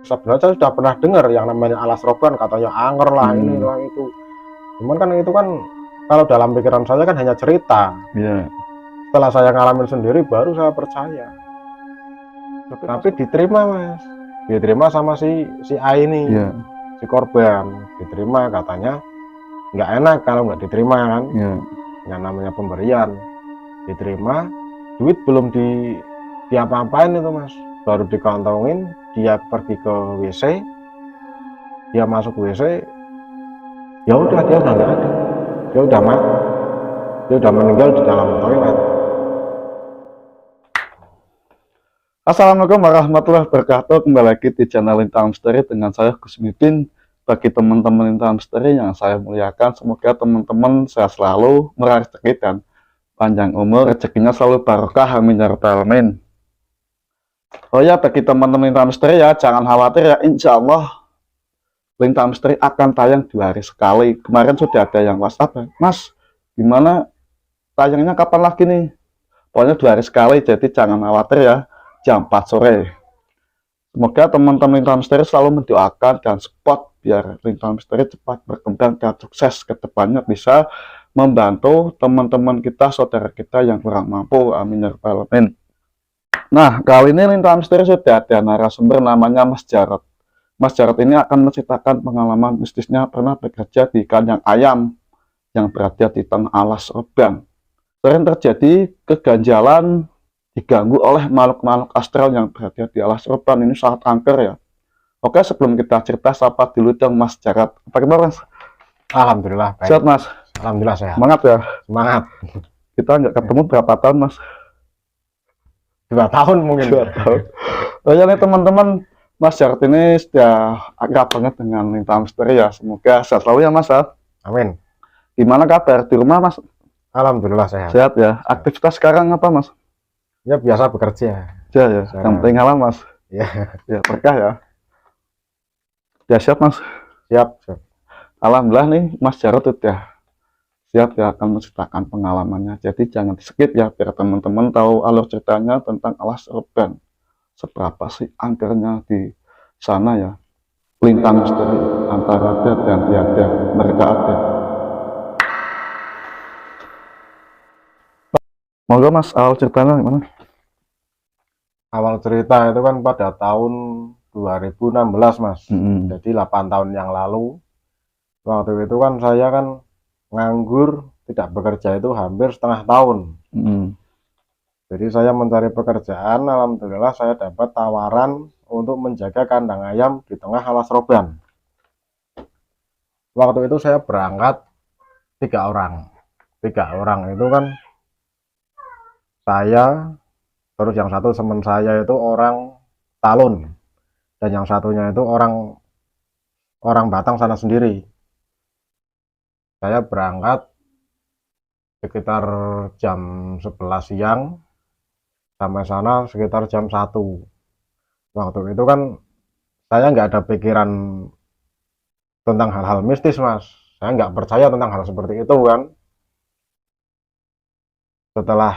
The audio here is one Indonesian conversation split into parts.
sebenarnya saya sudah pernah dengar yang namanya alas roban, katanya anger lah ini lah itu. Cuman kan itu kan kalau dalam pikiran saya kan hanya cerita. Setelah saya ngalamin sendiri baru saya percaya. Tapi diterima mas, diterima sama si A ini, si korban diterima, katanya nggak enak kalau nggak diterima kan. Yang namanya pemberian diterima, duit belum diapa-apain itu mas, baru dikantongin, dia pergi ke WC, dia masuk WC, ya udah dia udah nggak ada, dia udah mati, dia udah meninggal di dalam toilet. Assalamualaikum warahmatullahi wabarakatuh. Kembali lagi di channel Lintang Misteri dengan saya Gus Midin. Bagi teman-teman Lintang Misteri yang saya muliakan, semoga teman-teman sehat selalu, murah rezeki dan panjang umur, rezekinya selalu barokah, amin ya rabbal alamin. Oh ya, bagi teman-teman Lintang Misteri ya, jangan khawatir ya, insya Allah Lintang Misteri akan tayang 2 hari sekali. Kemarin sudah ada yang WhatsApp, Mas, gimana tayangnya kapan lagi nih? Pokoknya 2 hari sekali, jadi jangan khawatir ya. Jam 4 sore. Semoga teman-teman Lintang Misteri selalu mendoakan dan support biar Lintang Misteri cepat berkembang dan sukses ke depannya, bisa membantu teman-teman kita, saudara kita yang kurang mampu, amin ya rabbal alamin. Nah, kali ini Lintang Misteri sudah ada narasumber namanya Mas Jarod. Mas Jarod ini akan menceritakan pengalaman mistisnya pernah bekerja di kandang ayam yang berada di tengah alas roban. Sering terjadi keganjalan, diganggu oleh makhluk-makhluk astral yang berada di alas roban. Ini sangat angker ya. Oke, sebelum kita cerita, sapa dulu dong Mas Jarod. Apa kabar Mas? Alhamdulillah baik. Sehat Mas? Alhamdulillah sehat. Semangat ya? Semangat. Kita nggak ketemu berapa tahun Mas? 2 tahun mungkin. 2 tahun. Oh ya nih teman-teman, Mas Jarod ini sudah akrab banget dengan Lintang Misteri ya. Semoga sehat selalu ya Mas. Amin. Gimana kabar di rumah Mas? Alhamdulillah sehat. Sehat ya. Aktivitas sekarang apa Mas? Ya biasa bekerja. Ya. Yang penting halal Mas. Ya. Ya berkah ya. Ya siap Mas. Siap. Alhamdulillah nih Mas Jarod udah siap ya akan menceritakan pengalamannya. Jadi jangan di skip ya biar teman-teman tahu alur ceritanya tentang alas roban. Seberapa sih angkernya di sana ya. Lintang Misteri antara ada dan tiada, mereka ada. Moga Mas, awal ceritanya gimana? Awal cerita itu kan pada tahun 2016 Mas. Jadi 8 tahun yang lalu. Waktu itu kan saya kan nganggur, tidak bekerja itu hampir setengah tahun. Jadi saya mencari pekerjaan, alhamdulillah saya dapat tawaran untuk menjaga kandang ayam di tengah alas roban. Waktu itu saya berangkat 3 orang. 3 orang itu kan saya, terus yang satu teman saya itu orang Talun, dan yang satunya itu orang Batang sana sendiri. Saya berangkat sekitar jam 11 siang, sampai sana sekitar jam 1. Waktu itu kan saya nggak ada pikiran tentang hal-hal mistis Mas. Saya nggak percaya tentang hal seperti itu kan. Setelah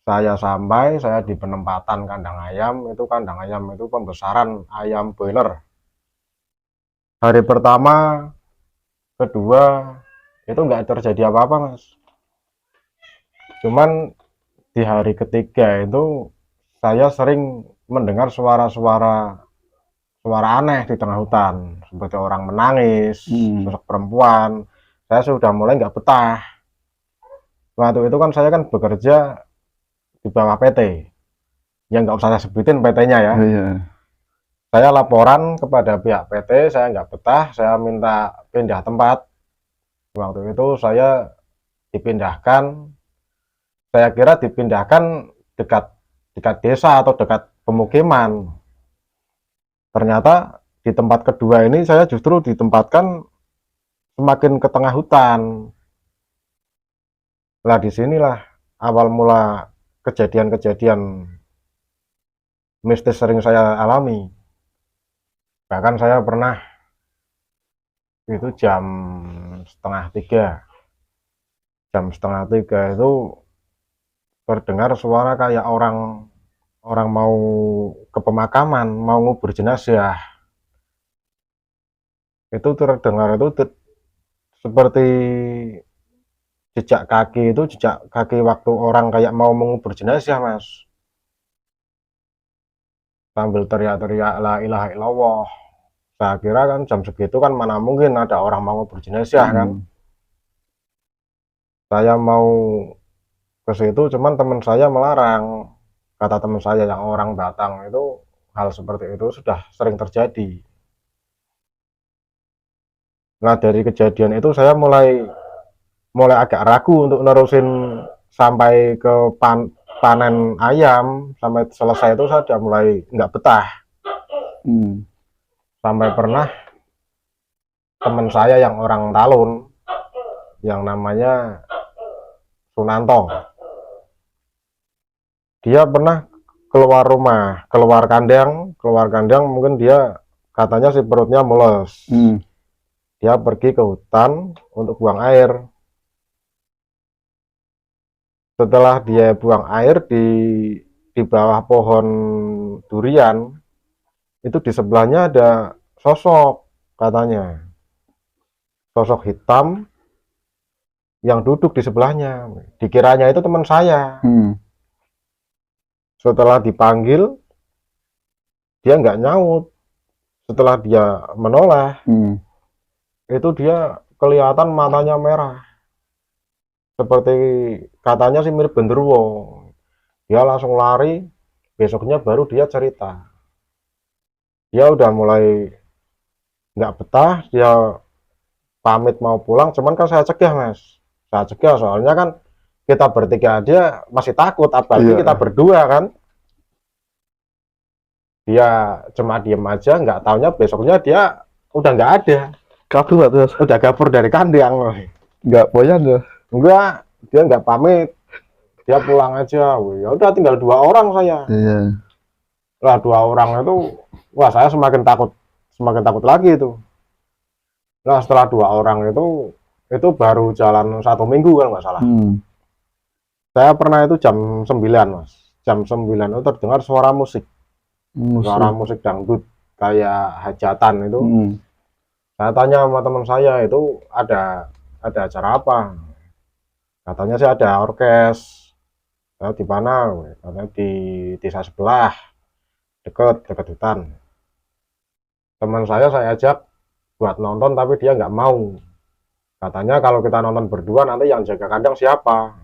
saya sampai, saya di penempatan kandang ayam itu pembesaran ayam boiler. Hari pertama, kedua itu nggak terjadi apa-apa Mas. Cuman di hari ketiga itu saya sering mendengar suara aneh di tengah hutan, seperti orang menangis, sosok perempuan. Saya sudah mulai nggak betah. Waktu itu kan saya kan bekerja di bawah PT, yang nggak usah saya sebutin PT-nya ya. Saya laporan kepada pihak PT, saya nggak betah, saya minta pindah tempat. Waktu itu saya dipindahkan, saya kira dipindahkan dekat desa atau dekat pemukiman. Ternyata di tempat kedua ini saya justru ditempatkan semakin ke tengah hutan. Nah disinilah awal mula kejadian-kejadian mistis sering saya alami. Bahkan saya pernah itu jam setengah 3 itu terdengar suara kayak orang mau ke pemakaman, mau ngubur jenazah. itu terdengar itu seperti jejak kaki waktu orang kayak mau mengubur jenazah, Mas. Sambil teriak-teriak la ilaha illallah. Saya kira kan jam segitu kan mana mungkin ada orang mau ngubur jenazah kan. Saya mau ke situ cuman teman saya melarang. Kata teman saya yang orang Batang itu hal seperti itu sudah sering terjadi. Nah, dari kejadian itu saya mulai agak ragu untuk nerusin sampai ke panen ayam sampai selesai itu saya udah mulai nggak betah. Sampai pernah teman saya yang orang Talun yang namanya Sunanto, dia pernah keluar rumah, keluar kandang mungkin dia katanya si perutnya mules. Dia pergi ke hutan untuk buang air. Setelah dia buang air di bawah pohon durian, itu di sebelahnya ada sosok, katanya sosok hitam yang duduk di sebelahnya. Dikiranya itu teman saya. Setelah dipanggil, dia nggak nyaut. Setelah dia menoleh, itu dia kelihatan matanya merah, seperti katanya sih mirip genderuwo. Dia langsung lari. Besoknya baru dia cerita, dia udah mulai nggak betah, dia pamit mau pulang, cuman kan saya cegah, Mas. Saya cegah soalnya kan kita bertiga aja masih takut, apalagi kita berdua kan. Dia cuma diem aja, nggak taunya besoknya dia udah nggak ada. Kabur terus. Udah kabur dari kandang. Nggak punya tuh. Enggak, dia nggak pamit. Dia pulang aja. Ya udah tinggal 2 orang saya. Lah 2 orang itu, wah saya semakin takut lagi itu. Nah setelah 2 orang itu baru jalan 1 minggu kan nggak salah. Saya pernah itu jam 9, Mas. Jam 9 itu terdengar suara musik. Suara musik dangdut kayak hajatan itu. Saya tanya sama teman saya, itu ada acara apa? Katanya sih ada orkes. Saya di mana? Katanya di desa sebelah, dekat hutan. Teman saya ajak buat nonton, tapi dia nggak mau. Katanya kalau kita nonton berdua nanti yang jaga kandang siapa?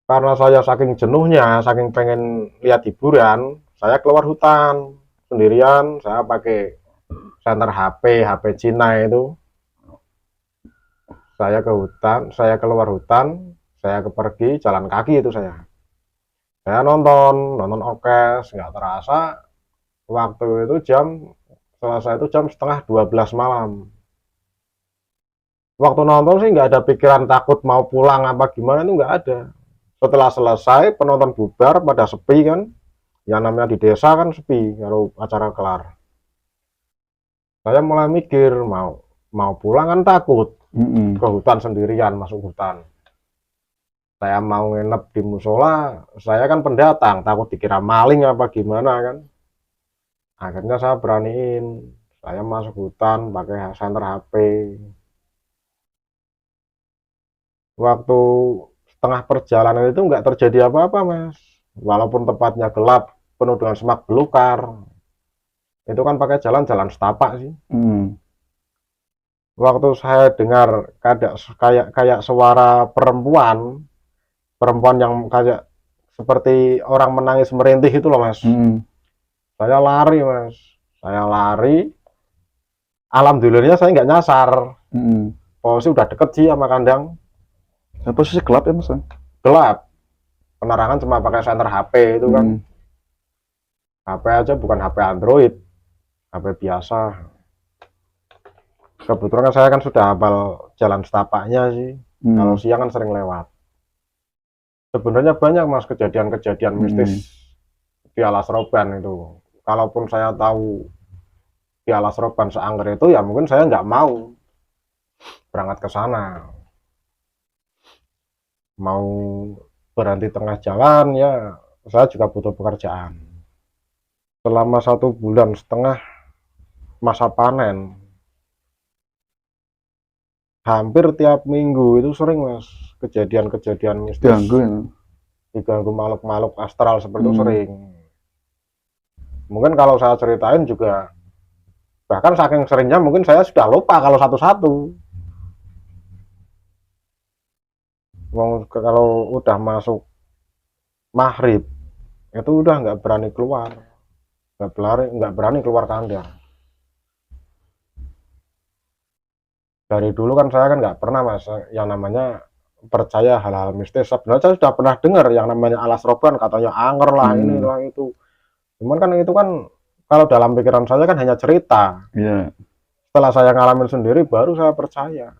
Karena saya saking jenuhnya, saking pengen lihat hiburan, saya keluar hutan sendirian. Saya pakai senter HP Cina itu. Saya ke hutan, saya keluar hutan, saya pergi jalan kaki itu saya. Saya nonton orkes, nggak terasa waktu itu selesai itu jam setengah 12 malam. Waktu nonton sih nggak ada pikiran takut mau pulang apa gimana, itu nggak ada. Setelah selesai penonton bubar pada sepi kan, yang namanya di desa kan sepi kalau acara kelar. Saya mulai mikir mau pulang kan takut, ke hutan sendirian, masuk hutan. Saya mau nginep di musola, saya kan pendatang, takut dikira maling apa gimana kan. Akhirnya saya beraniin, saya masuk hutan pakai senter HP. Waktu setengah perjalanan itu nggak terjadi apa-apa, Mas. Walaupun tempatnya gelap, penuh dengan semak belukar. Itu kan pakai jalan setapak sih. Waktu saya dengar kayak suara perempuan yang kayak seperti orang menangis merintih itu loh, Mas. Saya lari, Mas. Saya lari. Alhamdulillahnya saya nggak nyasar. Posisi udah deket sih sama kandang. Posisi gelap ya, Mas? Gelap. Penerangan cuma pakai senter HP itu kan. HP aja bukan HP Android, HP biasa. Kebetulan saya kan sudah hafal jalan setapaknya sih. Kalau siang kan sering lewat. Sebenarnya banyak, Mas, kejadian-kejadian mistis di Alas Roban itu. Kalaupun saya tahu di Alas Roban seangger itu, ya mungkin saya nggak mau berangkat ke sana. Mau berhenti tengah jalan, ya saya juga butuh pekerjaan. Selama 1,5 bulan masa panen. Hampir tiap minggu itu sering mas kejadian-kejadian mistis, Ganggu ya. diganggu makhluk-makhluk astral seperti itu Hmm. sering. Mungkin kalau saya ceritain juga, bahkan saking seringnya mungkin saya sudah lupa kalau satu-satu. Kalau udah masuk maghrib itu udah nggak berani keluar, nggak berani keluar kandang. Dari dulu kan saya kan nggak pernah mas yang namanya percaya hal-hal mistis. Sebenarnya saya sudah pernah dengar yang namanya alas roban, katanya anger lah ini Hmm. lah itu. Cuman kan itu kan kalau dalam pikiran saya kan hanya cerita. Iya. Setelah saya ngalamin sendiri baru saya percaya.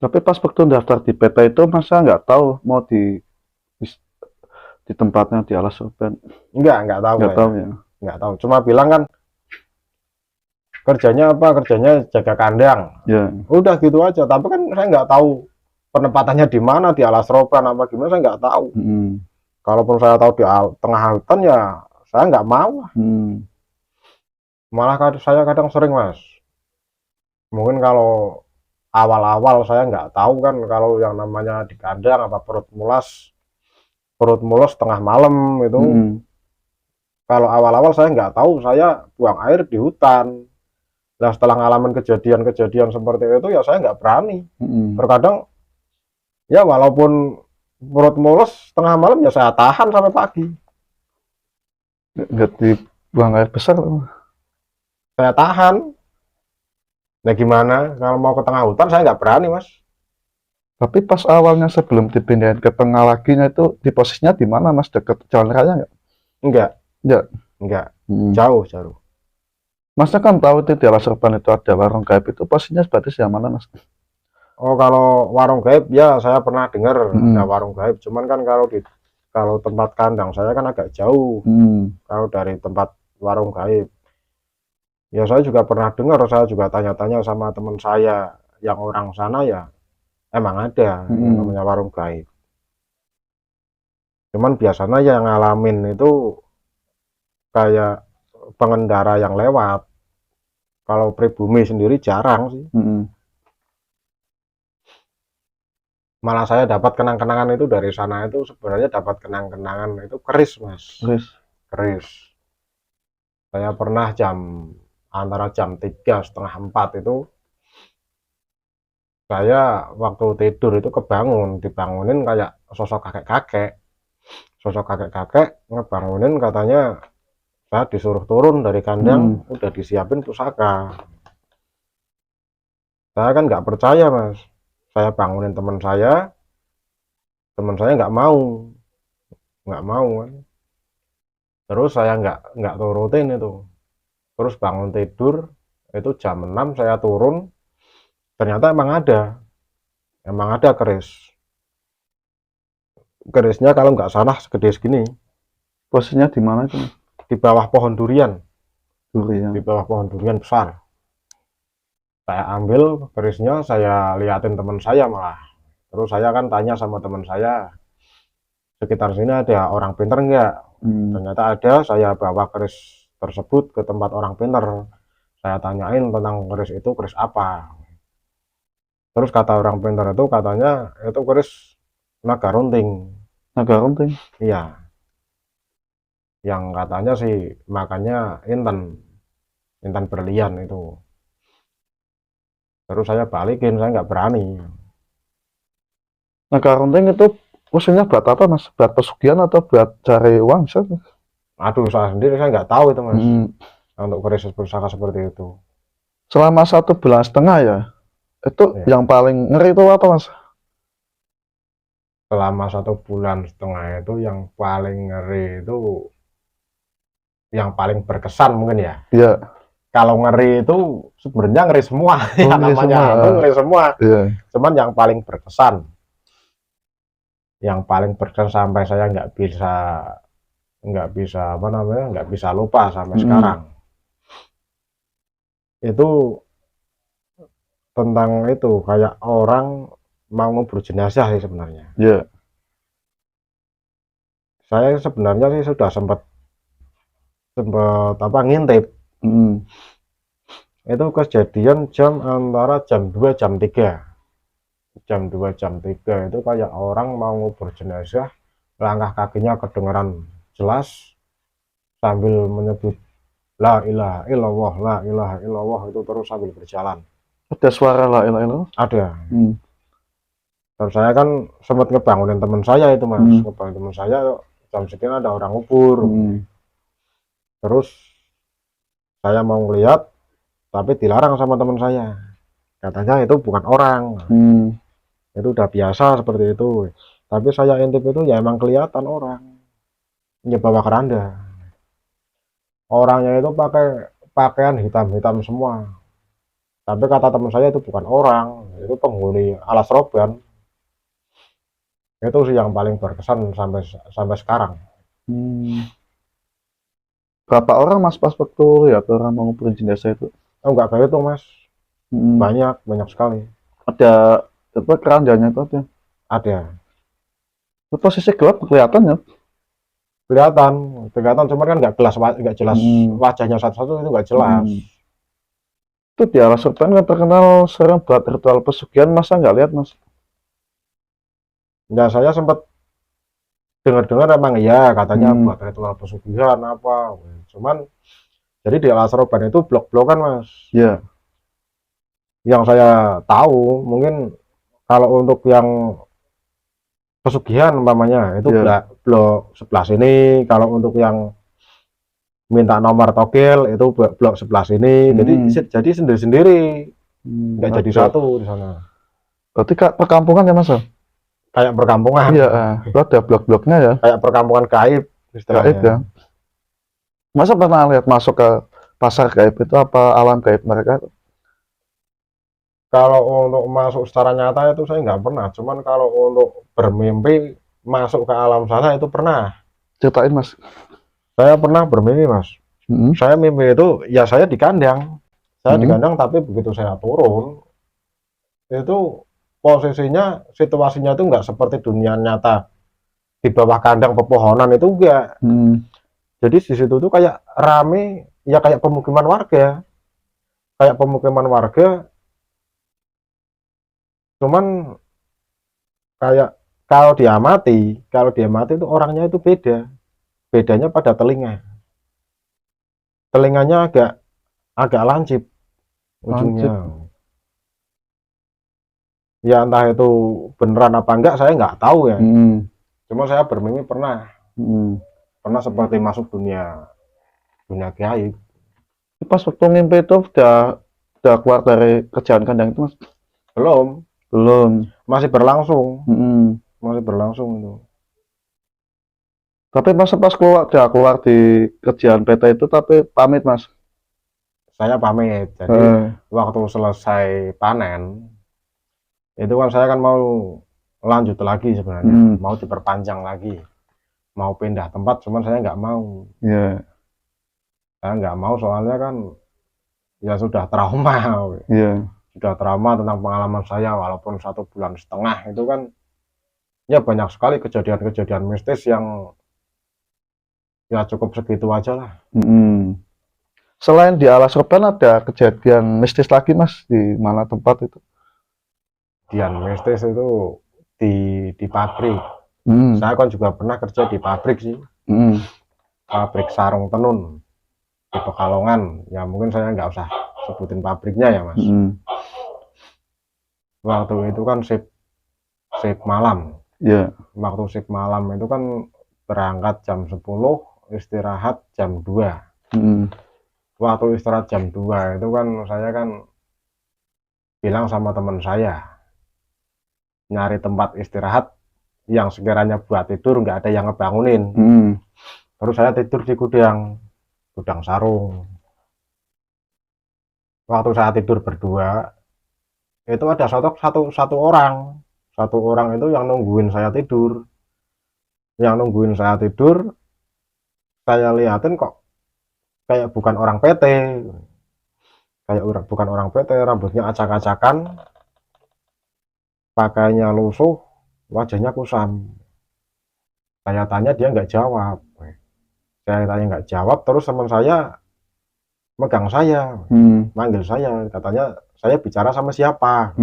Tapi pas waktu daftar di PT itu masa nggak tahu mau di tempatnya di Alas Urban? Nggak tahu Nggak saya. tahu ya. Nggak tahu. Cuma bilang kan kerjanya apa? Kerjanya jaga kandang. Ya. Udah gitu aja. Tapi kan saya nggak tahu penempatannya di mana, di alas roban apa gimana, saya nggak tahu. Hmm. Kalaupun saya tahu di tengah hutan ya saya nggak mau. Hmm. Malah saya kadang sering mas. Mungkin kalau awal-awal saya nggak tahu kan kalau yang namanya di kandang apa perut mulas tengah malam itu. Hmm. Kalau awal-awal saya nggak tahu, saya buang air di hutan. Nah setelah ngalamin kejadian-kejadian seperti itu ya saya nggak berani. Hmm. Terkadang ya walaupun perut mulus tengah malam ya saya tahan sampai pagi. Nggak dibuang air besar. Saya tahan. Nah gimana kalau mau ke tengah hutan saya nggak berani mas. Tapi pas awalnya sebelum dipindahin ke tengah laginya itu di posisinya di mana mas? Deket jalan raya nggak? Enggak, Nggak. enggak. Hmm. Jauh. Masnya kan tahu itu di Alas Urban itu ada warung gaib itu posisinya seperti yang mana mas? Oh kalau warung gaib ya saya pernah dengar ada Hmm. warung gaib. Cuman kan kalau tempat kandang saya kan agak jauh. Hmm. Kalau dari tempat warung gaib. Ya saya juga pernah dengar, saya juga tanya-tanya sama teman saya yang orang sana ya emang ada yang Hmm. namanya warung gaib. Cuman biasanya yang ngalamin itu kayak pengendara yang lewat. Kalau pribumi sendiri jarang sih. Hmm. Malah saya dapat kenang-kenangan itu dari sana itu sebenarnya dapat kenang-kenangan itu keris mas. Terus. Keris. Saya pernah antara jam 3:30 itu saya waktu tidur itu dibangunin kayak sosok kakek-kakek. Sosok kakek-kakek ngebangunin, katanya saya disuruh turun dari kandang, udah disiapin pusaka. Saya kan nggak percaya mas. Saya bangunin teman saya nggak mau kan. Terus saya nggak turutin itu. Terus bangun tidur itu jam 6 saya turun, ternyata emang ada kerisnya kalau nggak salah segede segini, Posisinya di mana itu mas? di bawah pohon durian, Durian. di bawah pohon durian besar. Saya ambil kerisnya, saya liatin teman saya malah. Terus saya kan tanya sama teman saya, sekitar sini ada orang pinter nggak? Hmm. Ternyata ada. Saya bawa keris tersebut ke tempat orang pinter. Saya tanyain tentang keris itu keris apa. Terus kata orang pinter itu katanya itu keris naga runting. Naga runting. Iya, yang katanya sih makannya intan berlian itu. Terus saya balikin, saya nggak berani. Naga runting itu fungsinya buat apa mas? Buat pesugihan atau buat cari uang? Aduh, saya sendiri saya nggak tahu itu mas. Hmm. Untuk keris pusaka seperti itu. Selama 1,5 bulan ya, itu Ya. yang paling ngeri itu apa mas? Selama 1,5 bulan itu yang paling ngeri itu, yang paling berkesan mungkin ya. Iya. Kalau ngeri itu sebenarnya ngeri semua. Oh, Ya ngeri namanya semua. itu ngeri semua. Iya. Cuman yang paling berkesan sampai saya nggak bisa lupa sampai sekarang. Itu tentang itu kayak orang mau ngubur jenazah sih sebenarnya. Iya. Saya sebenarnya sih sudah sempat ngintip. Hmm. Itu kejadian antara jam 2 jam 3. Jam 2 jam 3 itu kayak orang mau ngubur jenazah, langkah kakinya kedengeran jelas sambil menyebut la ilaha illallah, la ilaha illallah, itu terus sambil berjalan. Ada suara la ilaha illallah? Ada. Terus saya kan sempat ngebangunin teman saya itu mas, ngebangunin teman saya, jam sekian ada orang ngubur. Terus saya mau ngeliat, tapi dilarang sama teman saya, katanya itu bukan orang. Itu udah biasa seperti itu. Tapi saya intip itu ya emang kelihatan orang, ya bawa keranda. Orangnya itu pakai pakaian hitam-hitam semua. Tapi kata teman saya itu bukan orang, itu penghuni alas roban. Itu sih yang paling berkesan sampai sekarang. Berapa orang mas pas waktu ya orang mau nguburin jenazah itu? Oh, enggak kayak itu mas, banyak sekali. Ada apa keranjanya itu ada? Ada. Itu posisi gelap kelihatan ya? Kelihatan, cuman kan nggak jelas wajahnya satu-satu, itu nggak jelas. Itu di alas roban kan terkenal sering buat ritual pesugihan, masa nggak lihat mas? Ya saya sempat dengar-dengar emang iya katanya buat ritual pesugihan apa. Cuman jadi di alas roban itu blok-blokan mas. Iya. Yang saya tahu mungkin kalau untuk yang pesugihan umpamanya itu blok sebelah sini, kalau untuk yang minta nomor togel itu blok sebelah sini. Jadi sendiri-sendiri, nggak jadi satu di sana. Berarti perkampungan ya mas? Kayak perkampungan. Iya, itu ada blok-bloknya ya. Kayak perkampungan gaib istilahnya. Gaib ya. Masa pernah lihat masuk ke pasar gaib itu apa alam gaib mereka? Kalau untuk masuk secara nyata itu saya nggak pernah. Cuman kalau untuk bermimpi masuk ke alam sana itu pernah. Ceritain mas. Saya pernah bermimpi mas. Saya mimpi itu ya saya di kandang. Saya di kandang, tapi begitu saya turun itu posisinya, situasinya itu nggak seperti dunia nyata. Di bawah kandang pepohonan itu enggak. Jadi di situ tuh kayak rame, ya kayak pemukiman warga. Kayak pemukiman warga. Cuman kayak kalau diamati itu orangnya itu beda. Bedanya pada telinga. Telinganya agak lancip ujungnya. Ya entah itu beneran apa enggak saya nggak tahu ya. Cuma saya bermimpi pernah seperti masuk dunia gaib. Pas waktu mimpi itu udah keluar dari kerjaan kandang itu mas? Belum, masih berlangsung. Masih berlangsung itu. Tapi pas keluar di kerjaan PT itu, tapi pamit mas? Saya pamit. Jadi waktu selesai panen itu kan saya kan mau lanjut lagi sebenarnya, mau diperpanjang lagi, mau pindah tempat, cuman saya nggak mau. Saya nggak mau soalnya kan ya sudah trauma. Sudah trauma tentang pengalaman saya, walaupun 1,5 bulan itu kan ya banyak sekali kejadian-kejadian mistis yang ya cukup segitu aja lah. Selain di alas roban ada kejadian mistis lagi mas di mana tempat itu? Kejadian mistis itu di pabrik. Saya kan juga pernah kerja di pabrik sih. Pabrik sarung tenun di Pekalongan. Ya mungkin saya nggak usah sebutin pabriknya ya mas. Waktu itu kan shift malam. Waktu shift malam itu kan berangkat jam 10, istirahat jam 2. Waktu istirahat jam 2 itu kan saya kan bilang sama teman saya nyari tempat istirahat yang sekiranya buat tidur, nggak ada yang ngebangunin. Terus saya tidur di gudang sarung. Waktu saya tidur berdua itu ada satu orang itu yang nungguin saya tidur. Saya lihatin kok kayak bukan orang PT, rambutnya acak-acakan, pakainya lusuh, wajahnya kusam. Saya tanya dia nggak jawab. Terus teman saya megang saya, manggil saya, katanya saya bicara sama siapa.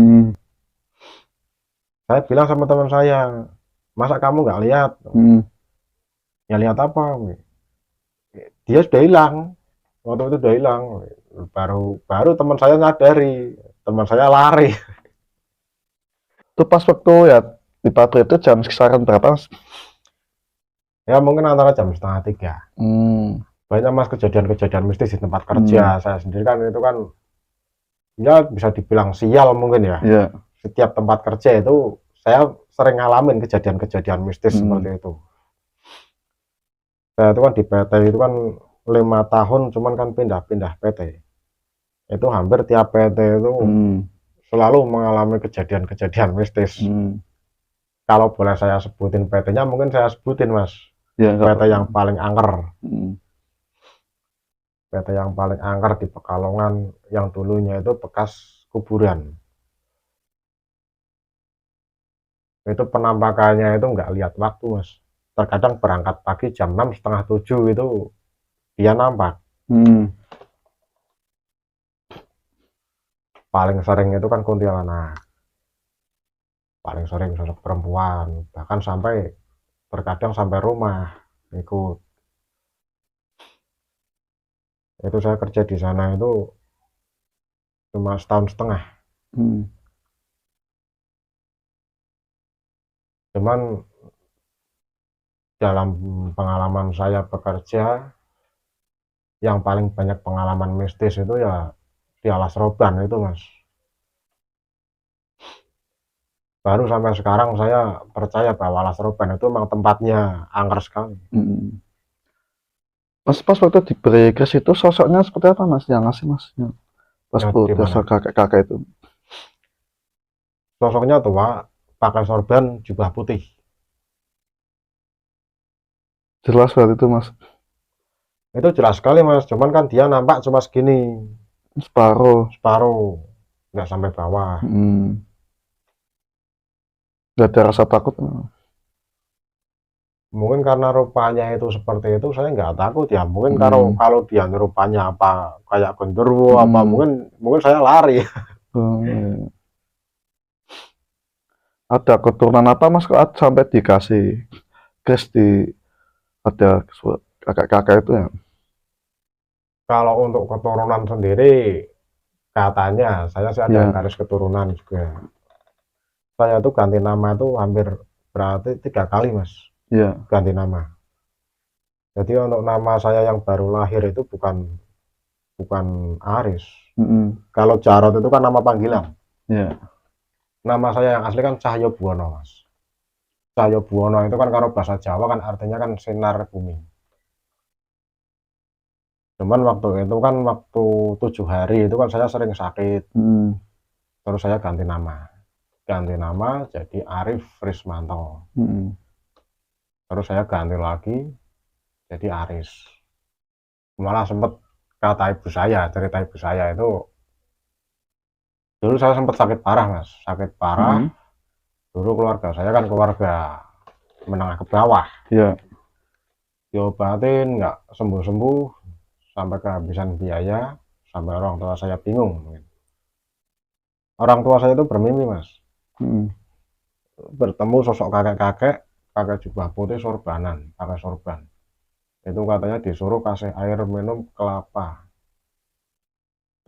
Saya bilang sama teman saya, masa kamu nggak lihat? Ya lihat apa? Dia sudah hilang, waktu itu sudah hilang. Baru teman saya nyadari, teman saya lari. Itu pas waktu ya di pabrik itu jam kisaran berapa, Mas? Ya mungkin antara jam 2:30. Banyak Mas kejadian-kejadian mistis di tempat kerja. Saya sendiri kan itu kan ya bisa dibilang sial mungkin ya. Iya. Setiap tempat kerja itu saya sering ngalamin kejadian-kejadian mistis seperti itu. Saya itu kan di PT itu kan 5 tahun, cuman kan pindah-pindah PT. Itu hampir tiap PT itu selalu mengalami kejadian-kejadian mistis. Kalau boleh saya sebutin PT-nya, mungkin saya sebutin Mas. Ya, PT yang paling angker. PT yang paling angker di Pekalongan, yang dulunya itu bekas kuburan. Itu penampakannya itu nggak lihat waktu Mas. Terkadang berangkat pagi jam 6, setengah 7 itu dia nampak. Paling sering itu kan kuntilanak. Paling sering sosok perempuan, bahkan sampai terkadang sampai rumah ikut. Itu saya kerja di sana itu cuma setahun setengah. Cuman dalam pengalaman saya bekerja, yang paling banyak pengalaman mistis itu ya di Alas Roban itu Mas. Baru sampai sekarang saya percaya bahwa Alas Roban itu memang tempatnya angker sekali. Mas, pas waktu di Breakers itu sosoknya seperti apa Mas? Yang ngasih Mas? Pas sosok kakek-kakek itu. Sosoknya tua, pakai sorban, jubah putih. Jelas banget itu Mas. Itu jelas sekali Mas, cuman kan dia nampak cuma segini. Separuh. Nggak sampai bawah. Gak ada rasa takut. Mungkin karena rupanya itu seperti itu, saya nggak takut ya. Mungkin kalau dia rupanya apa kayak genderuwo apa mungkin saya lari. Iya. Ada keturunan apa Mas kok sampai dikasih kris di ada kakek-kakek itu ya? Kalau untuk keturunan sendiri, katanya saya sih ada garis keturunan juga. Saya tuh ganti nama tuh hampir berarti 3 kali Mas. Ganti nama. Jadi untuk nama saya yang baru lahir itu bukan Aris. Kalau Jarot itu kan nama panggilan. Nama saya yang asli kan Cahyo Buwono Mas. Cahyo Buwono itu kan kalau bahasa Jawa kan artinya kan sinar bumi. Cuman waktu itu kan waktu 7 hari itu kan saya sering sakit. Terus saya ganti nama jadi Arif Rismanto. Terus saya ganti lagi jadi Aris. Malah sempet cerita ibu saya itu dulu saya sempat sakit parah Mas, dulu keluarga saya kan keluarga menengah ke bawah. Diobatin nggak sembuh-sembuh, sampai kehabisan biaya, sampai orang tua saya bingung. Orang tua saya itu bermimpi Mas, bertemu sosok kakek-kakek pakai jubah putih pakai sorban. Itu katanya disuruh kasih air minum kelapa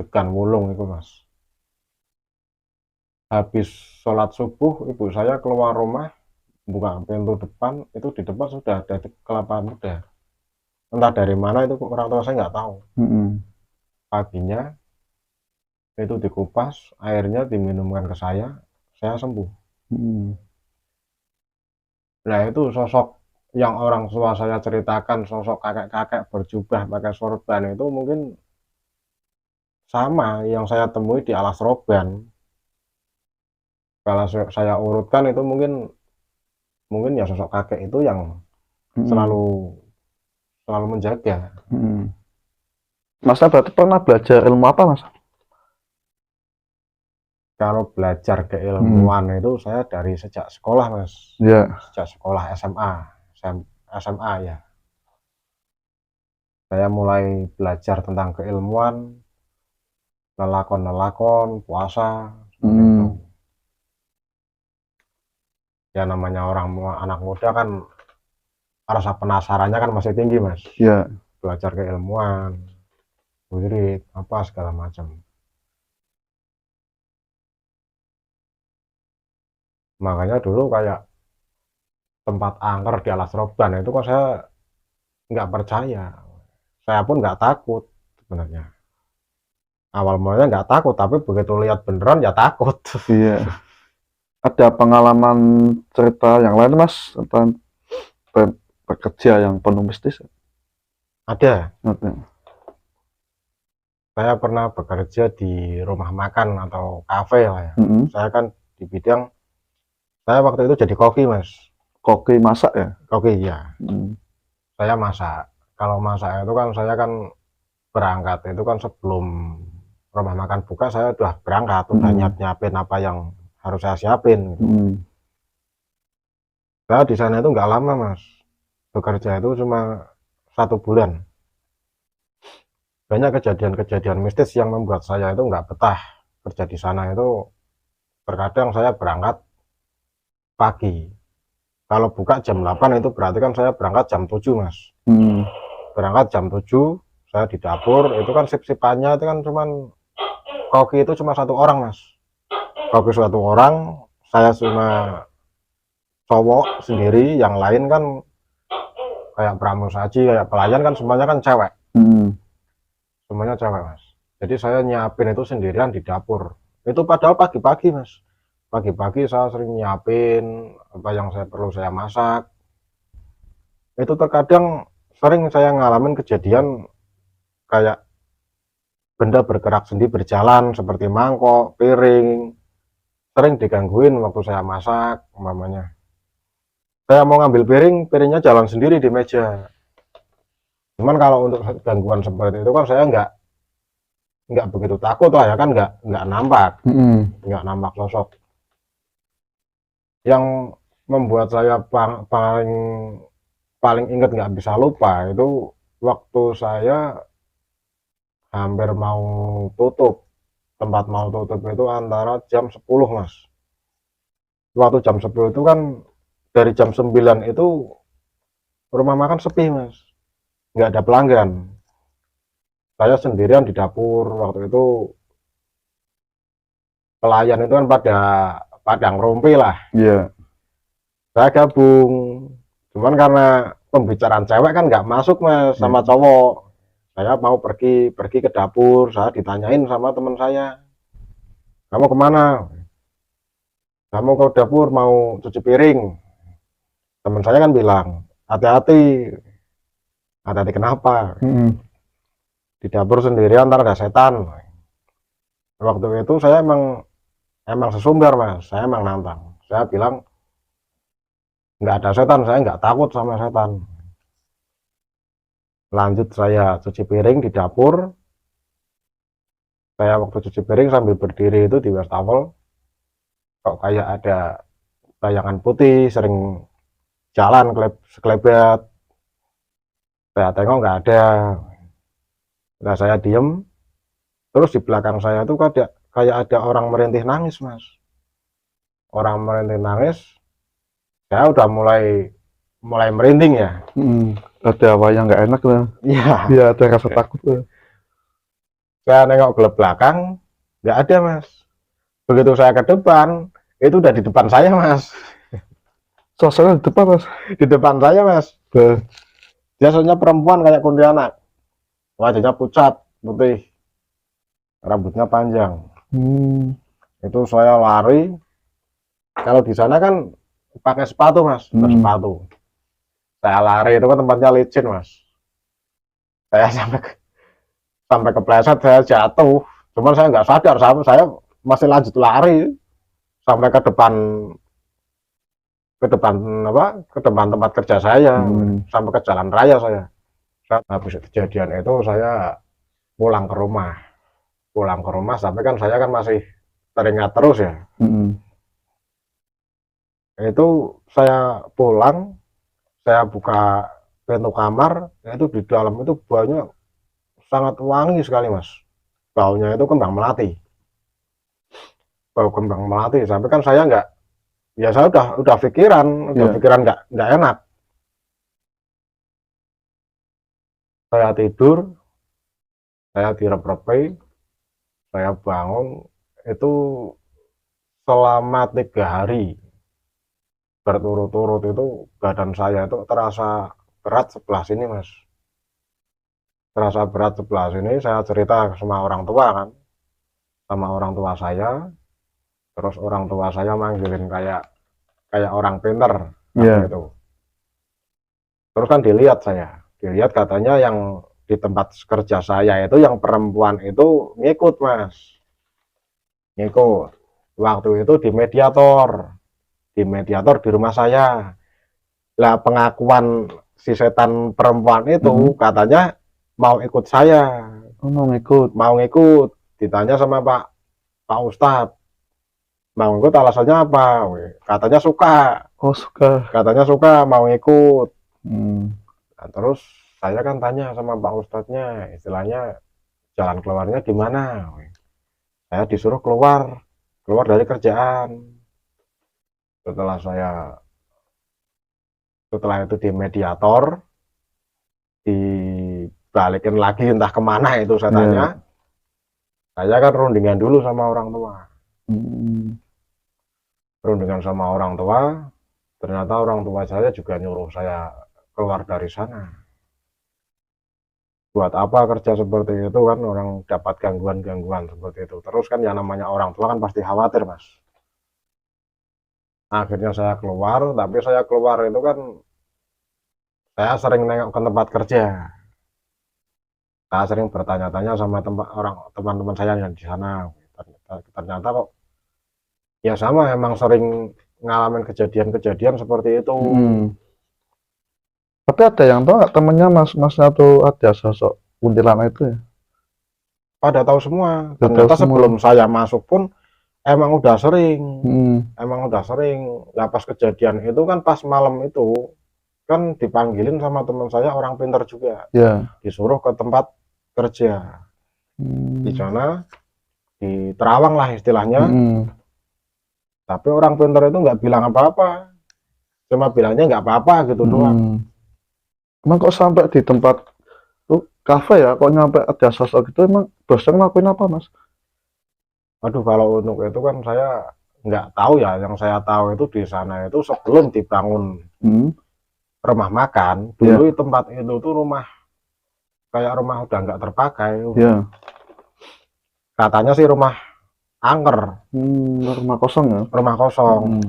degan wulung itu Mas. Habis sholat subuh, ibu saya keluar rumah, buka pintu depan, itu di depan sudah ada kelapa muda. Entah dari mana itu orang tua saya nggak tahu. Paginya itu dikupas, airnya diminumkan ke saya sembuh. Nah itu sosok yang orang tua saya ceritakan, sosok kakek-kakek berjubah pakai sorban itu mungkin sama yang saya temui di Alas Roban. Kalau saya urutkan itu mungkin ya sosok kakek itu yang selalu menjaga. Mas berarti pernah belajar ilmu apa Mas? Kalau belajar keilmuan itu saya dari sejak sekolah Mas. Sejak sekolah SMA ya. saya mulai belajar tentang keilmuan, lelakon-lelakon, puasa, seperti itu. Ya namanya anak muda kan rasa penasarannya kan masih tinggi, Mas. Iya. Belajar keilmuan, wirid, apa segala macam. Makanya dulu kayak tempat angker di alas roban itu kok saya nggak percaya. Saya pun nggak takut sebenarnya. Awal mulanya nggak takut, tapi begitu lihat beneran ya takut. Iya. Ada pengalaman cerita yang lain, Mas, tentang bekerja yang penuh mistis? Ada. Ada. Saya pernah bekerja di rumah makan atau kafe lah ya. Saya kan di bidang, saya waktu itu jadi koki, Mas. Koki masak ya? Koki ya. Saya masak. Kalau masak itu kan saya kan berangkat itu kan sebelum rumah makan buka saya udah berangkat, udah nyiapin apa yang harus saya siapin. Saya di sana itu nggak lama, Mas. Bekerja itu cuma 1 bulan. Banyak kejadian-kejadian mistis yang membuat saya itu nggak betah kerja di sana. Itu terkadang saya berangkat pagi. Kalau buka jam 8 itu berarti kan saya berangkat jam 7, Mas. Berangkat jam 7, saya di dapur, itu kan sip-sipannya itu kan cuman koki itu cuma 1 orang, Mas. Koki 1 orang, saya cuma cowok sendiri, yang lain kan kayak pramusaji, kayak pelayan kan semuanya kan cewek. Semuanya cewek, Mas. Jadi saya nyiapin itu sendirian di dapur. Itu padahal pagi-pagi, Mas. Pagi-pagi saya sering nyiapin apa yang saya perlu saya masak. Itu terkadang sering saya ngalamin kejadian kayak benda bergerak sendiri berjalan seperti mangkok, piring. Sering digangguin waktu saya masak, umpamanya. Saya mau ngambil piring, piringnya jalan sendiri di meja. Cuman kalau untuk gangguan seperti itu kan saya nggak begitu takut lah ya, kan nggak nampak sosok. Yang membuat saya paling ingat nggak bisa lupa itu waktu saya hampir mau tutup, tempat mau tutup itu antara jam 10, Mas. Waktu jam 10 itu kan dari jam 9 itu rumah makan sepi, Mas. Nggak ada pelanggan. Saya sendirian di dapur. Waktu itu pelayan itu kan pada ngerumpi lah. Iya. Saya gabung. Cuman karena pembicaraan cewek kan nggak masuk, Mas, sama cowok. Saya mau pergi ke dapur. Saya ditanyain sama teman saya, kamu kemana? Kamu ke dapur mau cuci piring. Teman saya kan bilang, hati-hati. Hati-hati kenapa? Di dapur sendirian ntar ada setan. Waktu itu saya emang sesumbar, Mas. Saya emang nantang. Saya bilang nggak ada setan, saya nggak takut sama setan. Lanjut saya cuci piring di dapur. Saya waktu cuci piring sambil berdiri itu di wastafel, kok kayak ada bayangan putih sering jalan sekelebat. Saya tengok nggak ada. Nah saya diem. Terus di belakang saya tuh kayak ada orang merintih nangis, Mas. Orang merintih nangis. Saya udah mulai merinding ya. Ada apa yang nggak enak lah. Iya. Iya, ada rasa takut lah. Saya nengok ke belakang, nggak ada, Mas. Begitu saya ke depan, itu udah di depan saya, Mas. Sosoknya di depan, Mas. Di depan saya, Mas. Dia soalnya perempuan kayak kuntilanak. Wajahnya pucat, putih. Rambutnya panjang. Itu saya lari. Kalau di sana kan pakai sepatu, Mas, bersepatu. Saya lari itu kan tempatnya licin, Mas. Saya sampai kepleset, saya jatuh. Cuman saya nggak sadar, saya masih lanjut lari sampai ke depan tempat kerja saya, sampai ke jalan raya saya. Habis kejadian itu saya pulang ke rumah sampai kan saya kan masih teringat terus ya. Itu saya pulang, saya buka pintu kamar, itu di dalam itu baunya sangat wangi sekali mas, baunya itu kembang melati, bau kembang melati, sampai kan saya nggak, ya saya udah pikiran, Iya. nggak enak. Saya tidur, saya direp-repi, saya bangun, itu selama 3 hari berturut-turut itu badan saya itu terasa berat sebelah sini mas, terasa berat sebelah sini. Saya cerita sama orang tua kan, sama orang tua saya, terus orang tua saya manggilin kayak kayak orang pinter Iya. gitu. Terus kan dilihat katanya yang di tempat kerja saya itu yang perempuan itu ngikut mas, ngikut waktu itu di mediator di rumah saya. Lah pengakuan si setan perempuan itu katanya mau ikut saya, Oh, mau ngikut. Ditanya sama Pak Ustadz, mau ikut alasannya apa? Katanya suka, Oh, suka. mau ikut. Hmm. Nah, terus saya kan tanya sama Pak Ustadznya, istilahnya jalan keluarnya gimana? Saya disuruh keluar dari kerjaan. Setelah itu di mediator, dibalikin lagi entah kemana itu saya tanya. Iya. Saya kan rundingan dulu sama orang tua. Hmm. Rundingan sama orang tua, ternyata orang tua saya juga nyuruh saya keluar dari sana. Buat apa kerja seperti itu kan, orang dapat gangguan-gangguan seperti itu. Terus kan yang namanya orang tua kan pasti khawatir mas. Akhirnya saya keluar, tapi saya keluar itu kan saya sering nengok ke tempat kerja. Saya sering bertanya-tanya sama teman-teman saya yang di sana. Ternyata kok ya sama, emang sering ngalamin kejadian-kejadian seperti itu. Tapi ada yang tahu nggak temennya masnya tuh ada sosok kuntilanak itu ya? Pada tahu semua. Udah Ternyata tahu semua. sebelum saya masuk pun emang udah sering. Hmm. Lah pas kejadian itu kan pas malam itu kan dipanggilin sama teman saya orang pintar juga. Ya. Disuruh ke tempat kerja. Di sana di Terawang lah istilahnya. Tapi orang pintar itu nggak bilang apa-apa. Cuma bilangnya nggak apa-apa gitu doang. Emang kok sampai di tempat tuh kafe ya, kok nyampe ada sosok itu, emang bosnya ngelakuin apa mas? Aduh kalau untuk itu kan saya nggak tahu ya. Yang saya tahu itu di sana itu sebelum dibangun rumah makan, dulu tempat itu tuh kayak rumah udah nggak terpakai. Katanya sih rumah angker. Rumah kosong ya? Rumah kosong.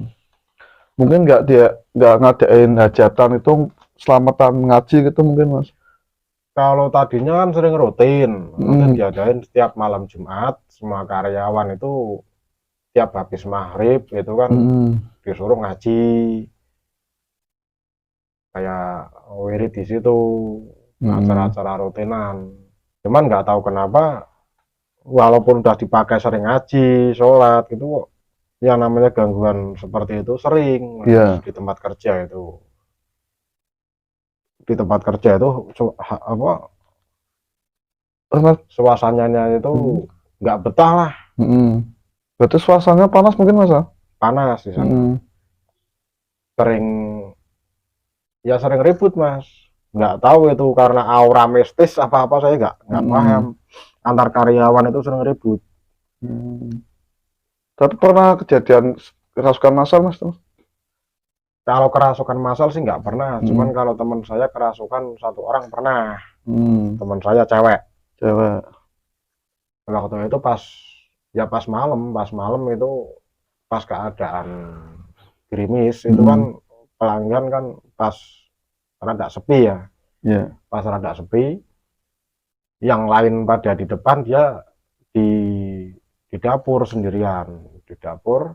Mungkin nggak ngadain hajatan itu, selamatan ngaji gitu mungkin mas? Kalau tadinya kan sering rutin diadain setiap malam Jumat. Semua karyawan itu tiap habis maghrib itu kan disuruh ngaji, kayak wirid di situ, acara-acara rutinan. Cuman nggak tahu kenapa, walaupun udah dipakai sering ngaji, sholat gitu kok, yang namanya gangguan seperti itu sering di tempat kerja itu. Di tempat kerja itu apa, suasananya itu nggak betah lah. Berarti suasananya panas mungkin mas? Panas di sana. Sering ribut mas. Nggak tahu itu karena aura mistis apa saya nggak paham. Antar karyawan itu sering ribut. Tapi pernah kejadian kerasukan massal mas? Kalau kerasukan massal sih nggak pernah. Cuman kalau teman saya kerasukan 1 orang pernah. Teman saya cewek. Waktu itu pas malam itu, pas keadaan gerimis itu kan pelanggan kan pas rada sepi ya. Pas rada sepi, yang lain pada di depan, dia di dapur sendirian. Di dapur,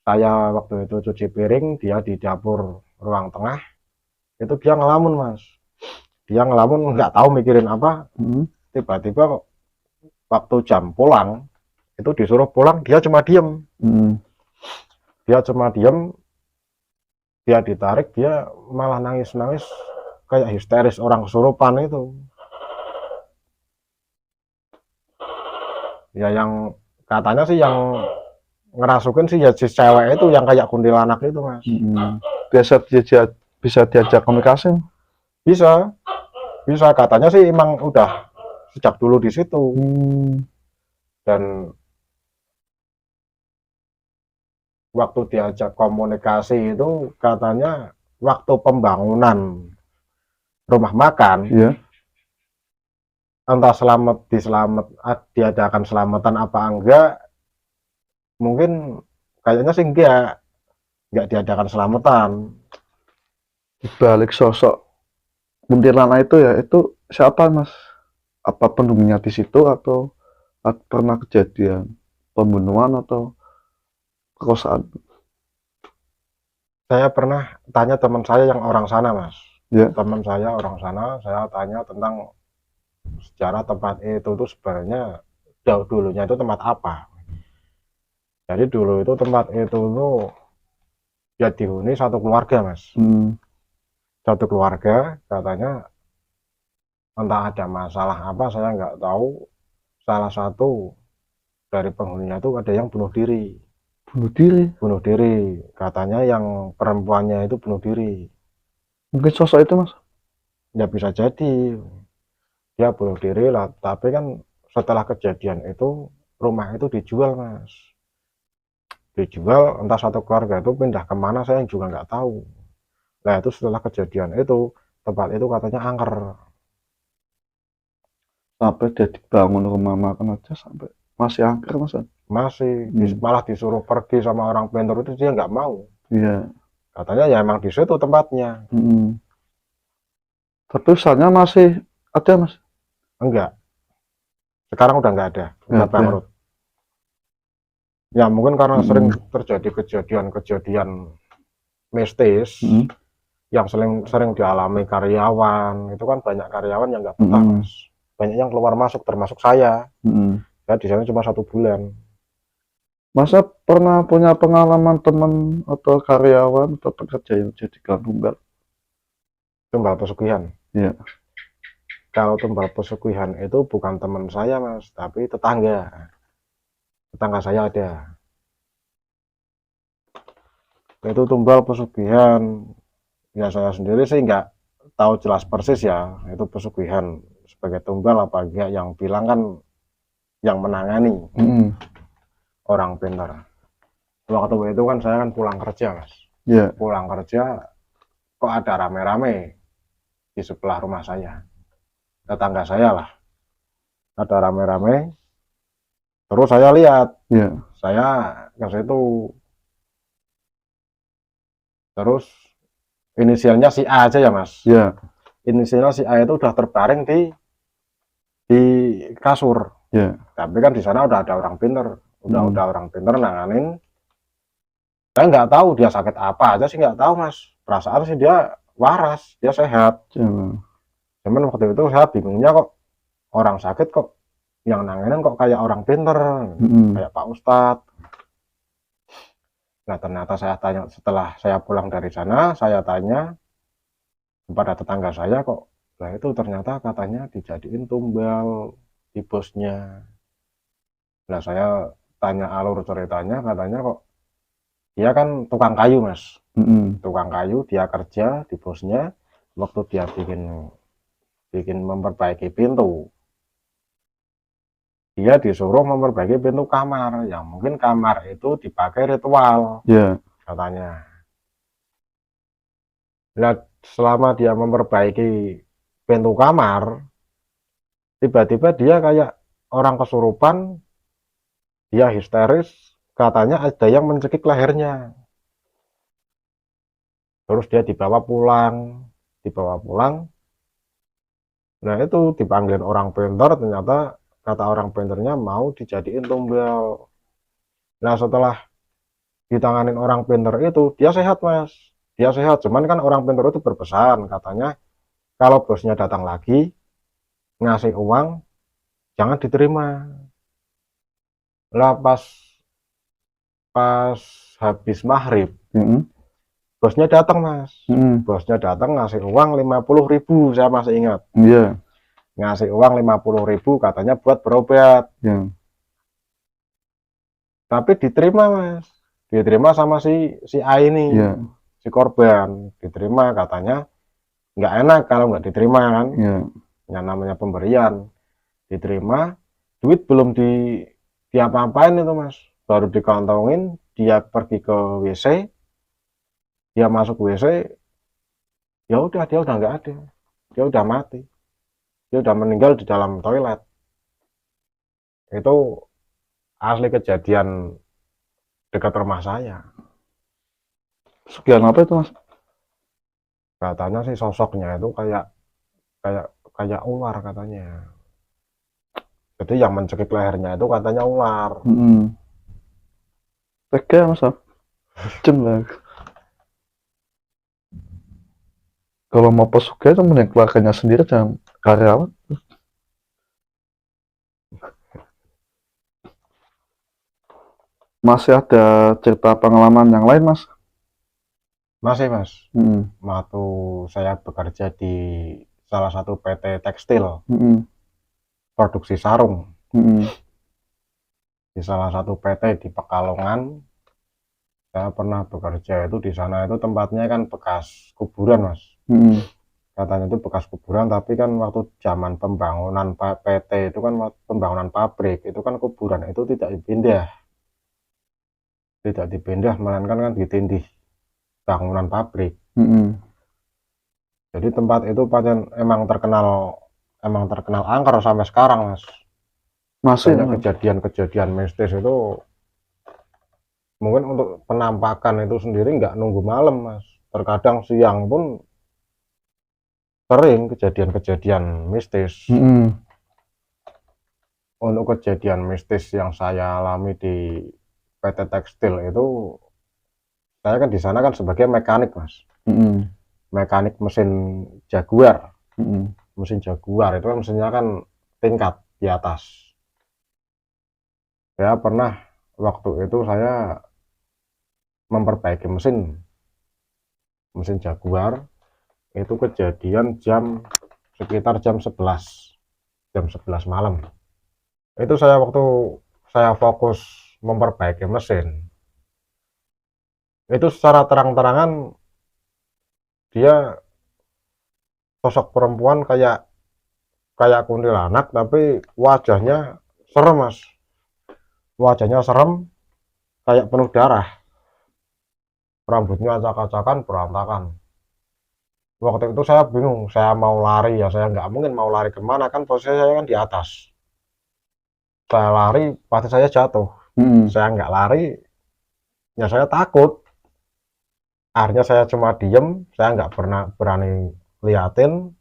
saya waktu itu cuci piring, dia di dapur ruang tengah. Itu dia ngelamun mas. Dia ngelamun nggak tahu mikirin apa. Tiba-tiba kok waktu jam pulang itu disuruh pulang, dia cuma diem. Dia ditarik, dia malah nangis kayak histeris orang kesurupan itu. Ya yang katanya sih yang ngerasukin sih ya si cewek itu yang kayak kuntilanak itu mas. Biasa bisa diajak komunikasi? Bisa, bisa katanya sih emang udah sejak dulu di situ. Dan waktu diajak komunikasi itu katanya waktu pembangunan rumah makan, entah diadakan selamatan apa enggak, mungkin kayaknya sih enggak diadakan selamatan. Di balik sosok kuntilanak itu ya, itu siapa mas? Apa penunggunya di situ atau pernah kejadian pembunuhan atau perkosaan? Saya pernah tanya teman saya yang orang sana mas. Ya. Teman saya orang sana, saya tanya tentang sejarah tempat itu tuh sebenarnya dulunya itu tempat apa. Jadi dulu itu tempat itu tuh ya dihuni satu keluarga mas. Satu keluarga katanya entah ada masalah apa saya nggak tahu, salah satu dari penghuninya itu ada yang bunuh diri katanya yang perempuannya itu bunuh diri. Mungkin sosok itu mas? Ya bisa jadi dia bunuh diri lah, tapi kan setelah kejadian itu rumah itu dijual mas, dijual entah satu keluarga itu pindah kemana saya juga nggak tahu. Nah itu setelah kejadian itu tempat itu katanya angker. Sampai dia dibangun rumah makan aja sampai masih angker mas? Masih malah disuruh pergi sama orang vendor itu dia nggak mau. Iya. Katanya ya emang di situ tempatnya. Tapi usahanya masih ada mas? Enggak, sekarang udah nggak ada, udah bangkrut. Ya mungkin karena sering terjadi kejadian-kejadian mistis yang sering dialami karyawan. Itu kan banyak karyawan yang nggak betah mas, banyak yang keluar masuk termasuk saya. Saya di sana cuma 1 bulan. Masa pernah punya pengalaman teman atau karyawan atau pekerja yang jadi tumbal? Tumbal pesugihan? Iya. Kalau tumbal pesugihan itu bukan teman saya mas, tapi tetangga saya ada. Itu tumbal pesugihan ya, saya sendiri sih nggak tahu jelas persis ya itu pesugihan sebagai tumbal apa enggak, yang bilang kan yang menangani orang pintar. Waktu itu kan saya kan pulang kerja mas. Pulang kerja kok ada rame-rame di sebelah rumah saya, tetangga saya lah, ada rame-rame. Terus saya lihat, saya ke situ. Terus inisialnya si A aja ya mas. Inisialnya si A itu udah terbaring di kasur. Tapi kan di sana udah ada orang pinter, udah orang pinter nanganin. Saya nggak tahu dia sakit apa aja sih, nggak tahu mas. Perasaan sih dia waras, dia sehat. Cuman waktu itu saya bingungnya kok orang sakit kok yang nanganin kok kayak orang pinter, kayak Pak Ustadz. Nah ternyata saya tanya setelah saya pulang dari sana, saya tanya kepada tetangga saya kok, nah itu ternyata katanya dijadiin tumbal di bosnya. Nah saya tanya alur ceritanya, katanya kok dia kan tukang kayu mas, tukang kayu, dia kerja di bosnya. Waktu dia bikin memperbaiki pintu, dia disuruh memperbaiki pintu kamar, yang mungkin kamar itu dipakai ritual, katanya. Nah selama dia memperbaiki pintu kamar, tiba-tiba dia kayak orang kesurupan, dia histeris, katanya ada yang mencekik lehernya. Terus dia dibawa pulang. Nah itu dipanggilin orang pinter, ternyata kata orang pinternya mau dijadiin tumbal. Nah setelah ditanganin orang pinter itu, dia sehat mas, dia sehat. Cuman kan orang pinter itu berpesan, katanya kalau bosnya datang lagi ngasih uang jangan diterima. Lah pas habis maghrib, bosnya datang mas, bosnya datang ngasih uang 50.000, saya masih ingat. Iya. Ngasih uang 50.000 katanya buat berobat. Iya. Tapi diterima mas, diterima sama si A ini, Iya. si korban, diterima katanya nggak enak kalau nggak diterima kan. Iya. Yang namanya pemberian, diterima, duit belum diapa-apain itu mas, baru dikantongin, dia pergi ke WC, dia masuk WC, ya udah dia udah nggak ada, dia udah mati, dia udah meninggal di dalam toilet. Itu asli kejadian dekat rumah saya. Sekian apa itu mas? Katanya sih sosoknya itu kayak kayak kayak ular katanya. Jadi yang mencekik lehernya itu katanya ular. Tega mas, jem lah. Kalau mau pesugihan itu mending keluarganya sendiri dan karyawan. Masih ada cerita pengalaman yang lain mas? Masih mas, waktu saya bekerja di salah satu PT tekstil, produksi sarung, di salah satu PT di Pekalongan. Saya pernah bekerja itu di sana, itu tempatnya kan bekas kuburan mas. Katanya itu bekas kuburan, tapi kan waktu zaman pembangunan PT itu kan pembangunan pabrik, itu kan kuburan itu tidak dipindah, melainkan kan ditindih bangunan pabrik. Jadi tempat itu emang terkenal angker sampai sekarang mas. Masih kejadian-kejadian mistis itu mungkin untuk penampakan itu sendiri nggak nunggu malam mas, terkadang siang pun sering kejadian-kejadian mistis. Untuk kejadian mistis yang saya alami di PT Tekstil itu, saya kan di sana kan sebagai mekanik mas, mekanik mesin Jaguar. Mesin Jaguar itu kan mesinnya kan tingkat di atas. Saya pernah waktu itu saya memperbaiki mesin Jaguar, itu kejadian sekitar jam 11 malam. Itu waktu saya fokus memperbaiki mesin, itu secara terang-terangan dia sosok perempuan kayak kuntilanak, tapi wajahnya serem mas, wajahnya serem, kayak penuh darah, rambutnya acak-acakan, berantakan. Waktu itu saya bingung, saya mau lari ya, saya nggak mungkin mau lari kemana, kan posisi saya kan di atas. Saya lari pasti saya jatuh. Saya nggak lari ya, saya takut. Akhirnya saya cuma diem, saya nggak pernah berani liatin.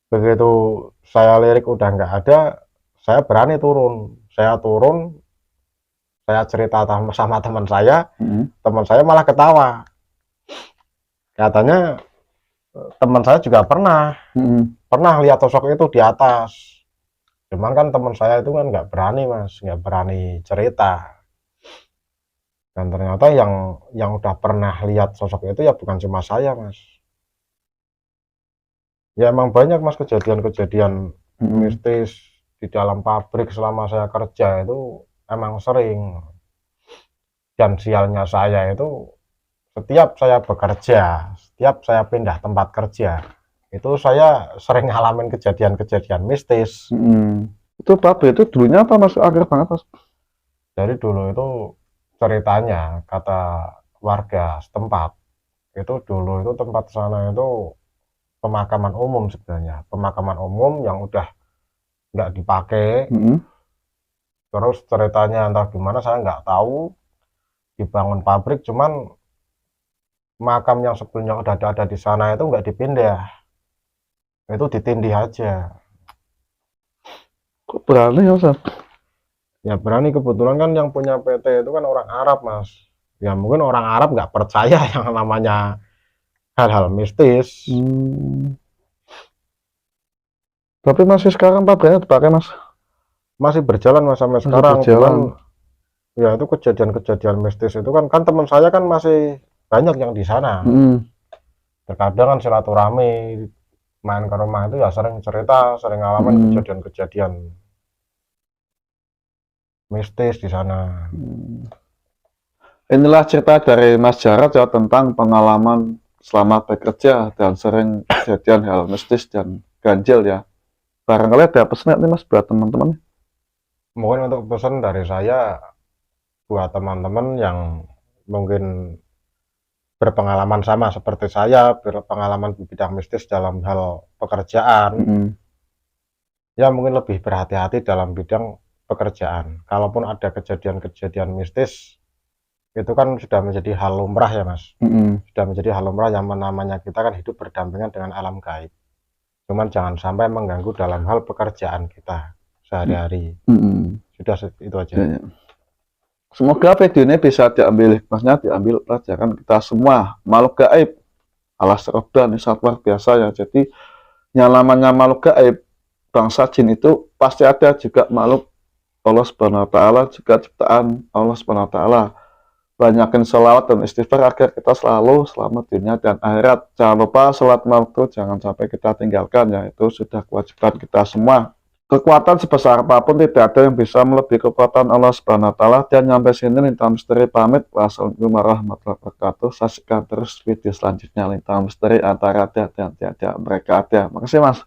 Begitu saya lirik udah nggak ada, saya berani turun. Saya turun, saya cerita sama teman saya, teman saya malah ketawa. Katanya teman saya juga pernah lihat sosok itu di atas. Cuman kan teman saya itu kan nggak berani mas, nggak berani cerita. Dan ternyata yang udah pernah lihat sosok itu ya bukan cuma saya mas. Ya emang banyak mas kejadian-kejadian mistis di dalam pabrik selama saya kerja itu emang sering. Dan sialnya saya itu setiap saya bekerja, setiap saya pindah tempat kerja, itu saya sering ngalamin kejadian-kejadian mistis. Itu pabrik itu dulunya apa mas? Agar banget mas. Jadi dulu itu ceritanya, kata warga setempat, itu dulu itu tempat sana itu pemakaman umum sebenarnya, pemakaman umum yang udah nggak dipakai. Terus ceritanya entah gimana saya nggak tahu, dibangun pabrik, cuman makam yang sebelumnya udah ada di sana itu nggak dipindah, itu ditindih aja. Kok berani ya mas? Ya berani, kebetulan kan yang punya PT itu kan orang Arab mas. Ya mungkin orang Arab nggak percaya yang namanya hal-hal mistis. Tapi masih sekarang pabriknya dipakai mas? Masih berjalan mas sampai sekarang. Cuman Ya itu kejadian-kejadian mistis itu kan teman saya kan masih banyak yang di sana. Terkadang kan silaturahmi main ke rumah itu ya sering cerita, sering ngalamin kejadian-kejadian mistis di sana. Inilah cerita dari Mas Jarod ya tentang pengalaman selama bekerja dan sering kejadian hal mistis dan ganjil ya. Barangkali ada pesan nih Mas buat teman-teman. Mungkin untuk pesan dari saya buat teman-teman yang mungkin berpengalaman sama seperti saya, berpengalaman di bidang mistis dalam hal pekerjaan, ya mungkin lebih berhati-hati dalam bidang pekerjaan. Kalaupun ada kejadian-kejadian mistis, itu kan sudah menjadi hal lumrah ya Mas. Sudah menjadi hal lumrah yang namanya kita kan hidup berdampingan dengan alam gaib. Cuman jangan sampai mengganggu dalam hal pekerjaan kita sehari-hari. Sudah itu aja. Ya. Semoga video ini bisa diambil hikmahnya, diambil pelajaran kita semua. Makhluk gaib alas roda ini sangat luar biasa ya. Jadi yang namanya makhluk gaib, bangsa jin itu pasti ada juga makhluk Allah Subhanahu wa taala, juga ciptaan Allah Subhanahu wa taala. Banyakin sholawat dan istighfar agar kita selalu selamat dunia dan akhirat. Jangan lupa sholat waktu, jangan sampai kita tinggalkan ya, itu sudah kewajiban kita semua. Kekuatan sebesar apapun tidak ada yang bisa melebihi kekuatan Allah Subhanahu wa taala. Dan sampai sini Lintang Misteri pamit. Wassalamualaikum warahmatullahi wabarakatuh. Saksikan terus video selanjutnya Lintang Misteri antara ada dan tiada mereka ada. Makasih Mas.